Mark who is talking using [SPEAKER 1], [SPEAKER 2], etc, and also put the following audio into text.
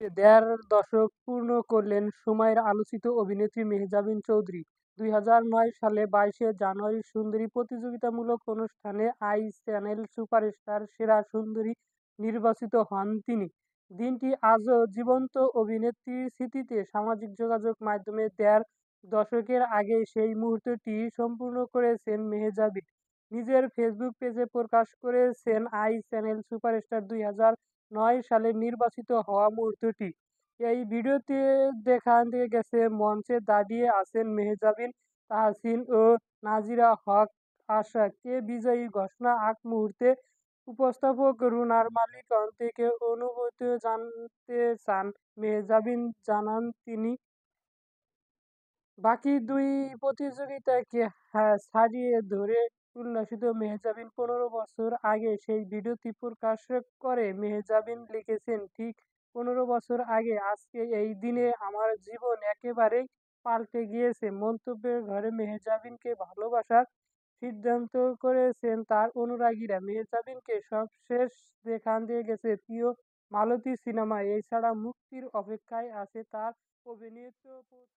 [SPEAKER 1] দেড় দশক পূর্ণ করলেন সময়ের আলোচিত অভিনেত্রী মেহজাবিন চৌধুরী। ২০০৯ সালে ২২শে জানুয়ারি সুন্দরী প্রতিযোগিতামূলক অনুষ্ঠানে আই চ্যানেল সুপারস্টার সেরা সুন্দরী নির্বাচিত হন তিনি। দিনটি আজও জীবন্ত। অভিনেত্রীর স্মৃতিতে সামাজিক যোগাযোগ মাধ্যমে দেড় দশকের আগে সেই মুহূর্তটি সম্পূর্ণ করেছেন মেহজাবিন। নিজের ফেসবুক পেজে প্রকাশ করেছেন আই চ্যানেল সুপারস্টার ২০০৯ সালে নির্বাচিত হওয়া মুহূর্তটি। এই ভিডিওতে দেখা গেছে মঞ্চে দাঁড়িয়ে আছেন মেহজাবিন, তাহসিন ও নাজিরা হক আশা। কে বিজয়ী ঘোষণা আগ মুহূর্তে উপস্থাপক রুনার মালিক থেকে অনুভূতি জানতে চান মেহজাবিন, জানান তিনি বাকি দুই প্রতিযোগিতাকে ছাড়িয়ে ধরে উল্লাসিত মেহজাবিন। ১৫ বছর আগে সেই ভিডিওটি প্রকাশ করে মেহজাবিন লিখেছেন, ঠিক ১৫ বছর আগে আজকে এই দিনে আমার জীবন একেবারেই পাল্টে গিয়েছে। মন্তব্যের ঘরে মেহজাবিনকে ভালোবাসার সিদ্ধান্ত করেছেন তার অনুরাগীরা। মেহজাবিনকে সবশেষ দেখা গেছে প্রিয় মালতী সিনেমায়। এছাড়া মুক্তির অপেক্ষায় আছে তার অভিনীত